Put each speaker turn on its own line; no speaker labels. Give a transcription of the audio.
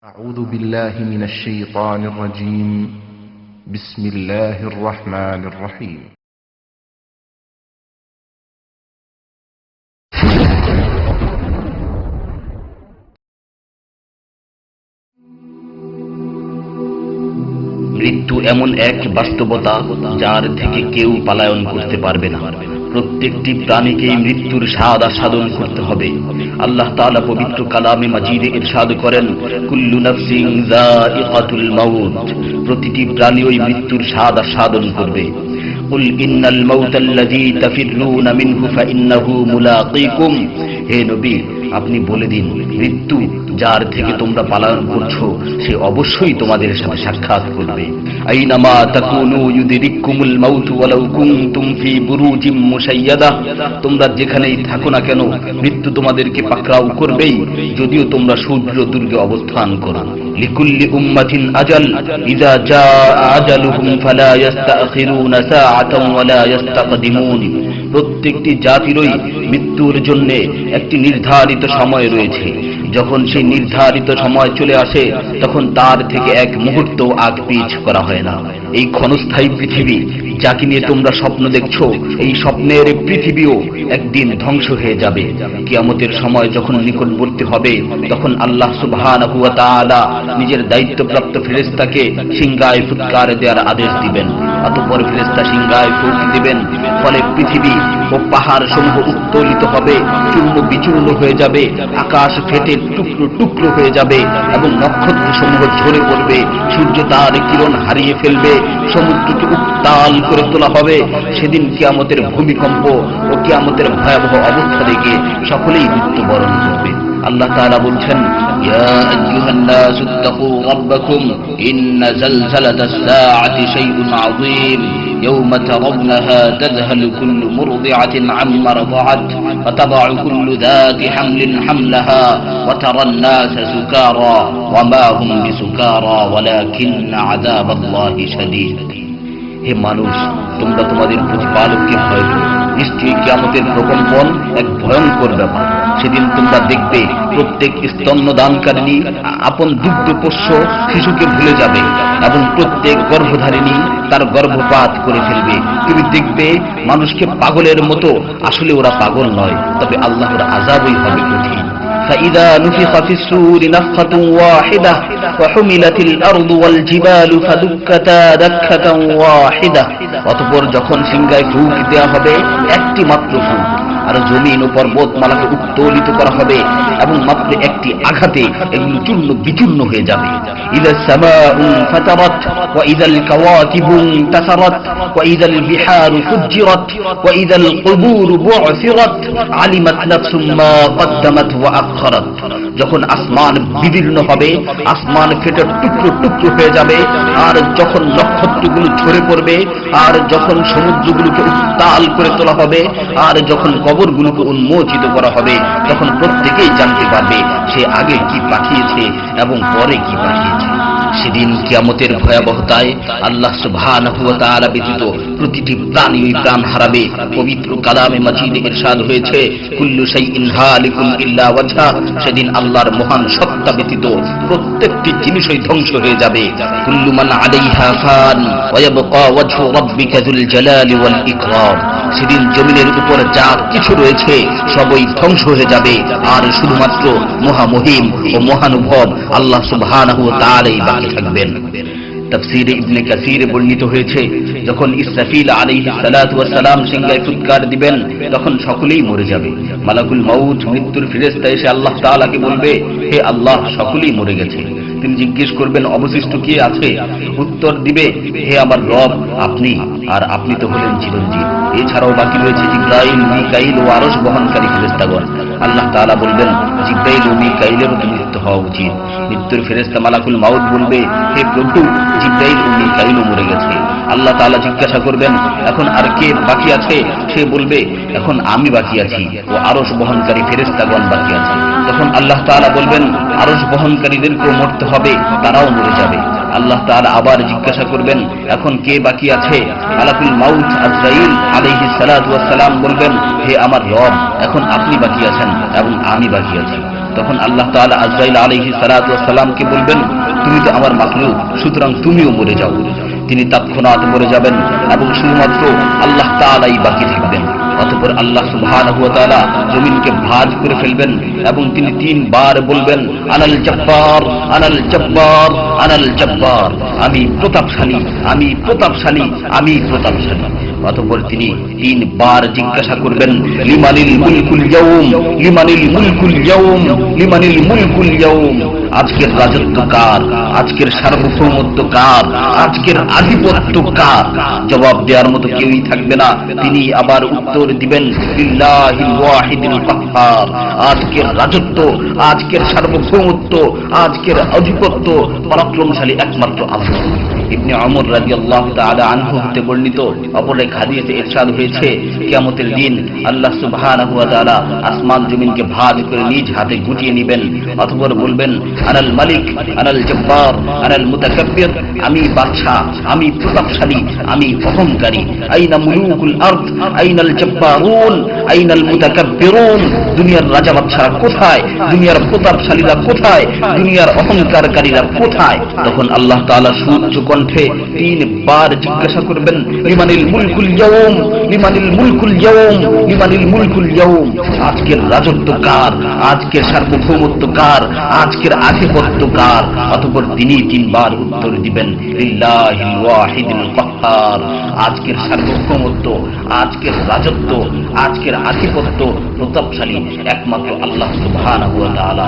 أعوذ بالله من الشيطان الرجيم. بسم الله الرحمن الرحيم.
মৃত্যু এমন এক বাস্তবতা যার থেকে কেউ পলায়ন করতে পারবে না। প্রত্যেকটি প্রাণীকেই মৃত্যুর স্বাদ আস্বাদন করতে হবে। আল্লাহ তাআলা পবিত্র কালামে মাজিদে ইরশাদ করেন, কুল্লু নাফসিন যায়িকাতুল মাউত, প্রতিটি প্রাণী ওই মৃত্যুর স্বাদ আস্বাদন করবে। কুল ইন্নাল মাউতাল্লাযী তাফিররুনা মিনহু ফাইন্নাহু মুলাকীকুম, হে নবী আপনি বলে দিন, মৃত্যু যার থেকে তোমরা পলায়ন করছো সে অবশ্যই তোমাদের সাথে সাক্ষাৎ করবে। আইনামা তাকুনু ইউদরিকুমুল মাউত ওয়ালাউ কুনতুম ফি বুরুজিম মুশাইয়াদা, তোমরা যেখানেই থাকো না কেন মৃত্যু তোমাদেরকে পাকড়াও করবেই, যদিও তোমরা সূর্য দুর্গে অবস্থান করো। লিকুল্লি উম্মাতিন আজাল, ইযা জাআ আজালুহুম ফালা ইস্তাখিরুনা সাআতান ওয়ালা ইস্তাকদিমুন, প্রত্যেকটি জাতিরই মৃত্যুর জন্য একটি নির্ধারিত সময় রয়েছে। যখন সেই নির্ধারিত সময় চলে আসে তখন তার থেকে এক মুহূর্ত আগ পিছ করা হয় না। এই ক্ষণস্থায়ী পৃথিবী যাকে নিয়ে তোমরা স্বপ্ন দেখছো, এই স্বপ্নের পৃথিবীও একদিন ধ্বংস হয়ে যাবে। কিয়ামতের সময় যখন নিকটবর্তী হবে তখন আল্লাহ সুবহানাহু ওয়া তাআলা নিজের দায়িত্বপ্রাপ্ত ফেরেশতাকে সিংহায় ফুৎকার দেওয়ার আদেশ দিবেন। অতঃপর ফেরেশতা সিংহায় ফুঁক দিবেন, ফলে পৃথিবী ও পাহাড় সমূহ উত্তোলিত হবে, চূর্ণ বিচূর্ণ হয়ে যাবে, আকাশ ফেটে টুকরো টুকরো হয়ে যাবে এবং নক্ষত্র সমূহ ঝরে পড়বে, সূর্য তার কিরণ হারিয়ে ফেলবে, সমুদ্রকে উত্তাল করে তোলা হবে। সেদিন কিয়ামতের ভূমিকম্প ও কিয়ামতের ভয়াবহ অবস্থা দেখে সকলেই মৃত্যুবরণ করবে। আল্লাহ তাআলা বলছেন, ইয়া আইয়ুহান নাসু ইত্তাকু রাব্বাকুম ইন্না যালযালাতাস সাআতি শাইউন আযীম يوم ترونها تذهل كل مرضعة عما رضعت وتضع كل ذات حمل حملها وترى الناس سكارى وما هم بسكارى ولكن عذاب الله شديد। হে মানুষ, তোমরা তোমাদের প্রতিপালককে ভয় করো, নিশ্চয়ই কিয়ামতের প্রকম্পন এক ভয়ঙ্কর ব্যাপার। সেদিন তোমরা দেখবে প্রত্যেক স্তন্যদানকারিণী আপন দুগ্ধপোষ্য শিশুকে ভুলে যাবে এবং প্রত্যেক গর্ভধারিণী তার গর্ভপাত করে ফেলবে। তুমি দেখবে মানুষকে পাগলের মতো, আসলে ওরা পাগল নয়, তবে আল্লাহর আযাবই হবে কঠিন। فإذا نفخ في الصور نفخة واحدة وحملت الأرض والجبال فدكتا دكة واحدة, অতঃপর যখন সিংহায় ফুঁক দেওয়া হবে একটি মাত্র ফুঁক, আর জমিন ও পর্বতমালাকে উত্তোলিত করা হবে এবং মাত্র একটি আঘাতে এগুলো চূর্ণ বিচূর্ণ হয়ে যাবে। ইযা সামাউ ফাতারাত ওয়া ইযাল কাওয়াকিবু ইনতাসারাত ওয়া ইযাল বিহারু ফুজ্জিরাত ওয়া ইযাল কুবুরু বু'সিরাত আলিমাত নাফসুম মা কদ্দামাত ওয়া আখখারাত, যখন আসমান বিদীর্ণ হবে, আসমান ফেটে টুকরো টুকরো হয়ে যাবে, আর যখন নক্ষত্রগুলো ঝরে পড়বে, আর যখন সমুদ্রগুলোকে উত্তাল করে তোলা হবে, আর যখন কবরগুলোকে উন্মোচিত করা হবে, তখন প্রত্যেকেই জানতে পারবে সে আগে কি পাঠিয়েছে এবং পরে কি পাঠিয়েছে। সেদিন কিয়ামতের ভয়াবহতায় আল্লাহ সুবহানাহু ওয়া তাআলা ব্যতীত প্রতিটি প্রাণী প্রাণ হারাবে। পবিত্র কালামে মাজিদে ইরশাদ হয়েছে, কুল্লু শাইইন হালিকুন ইল্লা ওয়াজহা, সেদিন আল্লাহর মহান সত্তা ব্যতীত প্রত্যেকটি জিনিসই ধ্বংস হয়ে যাবে। কুল্লু মান আলাইহা ফান ওয়া ইয়াবকা ওয়াজহু রাব্বিকা যুল জালালি ওয়াল ইকরাম, সেদিন জমিনের উপর যা কিছু রয়েছে সবই ধ্বংস হয়ে যাবে, আর শুধুমাত্র মহামহিম ও মহানুভব আল্লাহ সুবহানাহু ওয়া তাআলাই বাকি থাকবেন। তাফসীরে ইবনে কাসীরে বর্ণিত হয়েছে, যখন ইসরাফিল আলাইহিস সালাতু ওয়াস সালাম সিংহায় ফুৎকার দিবেন তখন সকলেই মরে যাবে। মালাকুল মাউত মৃত্যুর ফেরেশতা এসে আল্লাহ তাআলাকে বলবে, হে আল্লাহ, সকলেই মরে গেছে। তিনি জিজ্ঞেস করবেন, অবশিষ্ট কে আছে? উত্তর দিবে, হে আমার রব, আপনি, আর আপনি তো হলেন চিরঞ্জীব। এছাড়াও বাকি রয়েছে জিবরাইল, মিকাইল ও আরশ বহনকারী ফেরেশতাগণ। আল্লাহ তাআলা বলবেন, জিবরাইল ও মিকাইলেরও মৃত্যু হওয়া উচিত। মৃত্যুর ফেরেশতা মালাকুল মাউত বলবে, হে প্রভু, জিবরাইল ও মিকাইলও মরে গেছে। আল্লাহ তাআলা জিজ্ঞাসা করবেন, এখন আর কে বাকি আছে? সে বলবে, এখন আমি বাকি আছি ও আরশ বহনকারী ফেরেশতাগণ বাকি আছে। তখন আল্লাহ তাআলা বলবেন, আরশ বহনকারীদেরকেও মরতে হবে, তারাও মরে যাবে। আল্লাহ তাআলা আবার জিজ্ঞাসা করবেন, এখন কে বাকি আছে? মালাকুল মাউত আজরাইল আলাইহিস সালাতু ওয়াস সালাম বলবেন, হে আমার রব, এখন আপনি বাকি আছেন এবং আমি বাকি আছি। তখন আল্লাহ তাআলা আজরাইল আলাইহিস সালাতু ওয়াস সালামকে বলবেন, তুমি তো আমার মাখলুক, সুতরাং তুমিও মরে যাও। তিনি তৎক্ষণাৎ মরে যাবেন এবং শুধুমাত্র আল্লাহ তাআলাই বাকি থাকবেন। অতঃপর আল্লাহ সুবহানাহু ওয়া তাআলা জমিনকে ভাঁজ করে ফেলবেন এবং তিনি 3 বার বলবেন, আনাল জব্বার, আনাল জব্বার, আনাল জব্বার, আমি প্রতাপশালী, আমি প্রতাপশালী, আমি প্রতাপশালী। অতঃপর তিনি 3 বার জিজ্ঞাসা করবেন, লিমানিল মুলকুল ইয়াউম, লিমানিল মুলকুল ইয়াউম, লিমানিল মুলকুল ইয়াউম, আজকের রাজত্ব কার, আজকের সার্বভৌমত্ব কার, আজকের আধিপত্য কার? জবাব দেওয়ার মতো কেউই থাকবে না। তিনি আবার উত্তর দিবেন, লিল্লাহিল ওয়াহিদিল কাহ্হার, আজকের রাজত্ব, আজকের সার্বভৌমত্ব, আজকের আধিপত্য পরাক্রমশালী একমাত্র আল্লাহ। ইবনে ওমর রাদিয়াল্লাহু তাআলা আনহু হতে বর্ণিত অপর এক হাদিসে ইরশাদ হয়েছে, কিয়ামতের দিন আল্লাহ সুবহানাহু ওয়া তাআলা আসমান জমিনকে ভাঁজ করে নিজ হাতে গুটিয়ে নেবেন। অতঃপর বলবেন, আনাল মালিক, আনাল জব্বার, আনাল মুতাকাব্বির, আমি বাদশা, আমি প্রতাপশালী, আমি অহংকারী। আইনা মুলুকুল আরদ, আইনাল জব্বারুন, আইনাল মুতাকাব্বিরুন, দুনিয়ার রাজা বাদশারা কোথায়, দুনিয়ার প্রতাপশালীরা কোথায়, দুনিয়ার অহংকারকারীরা কোথায়? তখন আল্লাহ তাআলা সুউচ্চ কণ্ঠে 3 বার জিজ্ঞাসা করবেন, লিমানিল মুলকুল ইয়াউম, লিমানিল মুলকুল ইয়াউম, লিমানিল মুলকুল ইয়াউম, আজকের রাজত্ব কার, আজকের সার্বভৌমত্ব কার, আজকের আধিপত্য কার? অতঃপর তিনি 3 বার উত্তর দিবেন, লিল্লাহিল ওয়াহিদিল কাহ্হার, আজকের সার্বভৌমত্ব, আজকের রাজত্ব, আজকের আধিপত্য প্রতাপশালী একমাত্র আল্লাহ সুবহানাহু ওয়া তাআলা।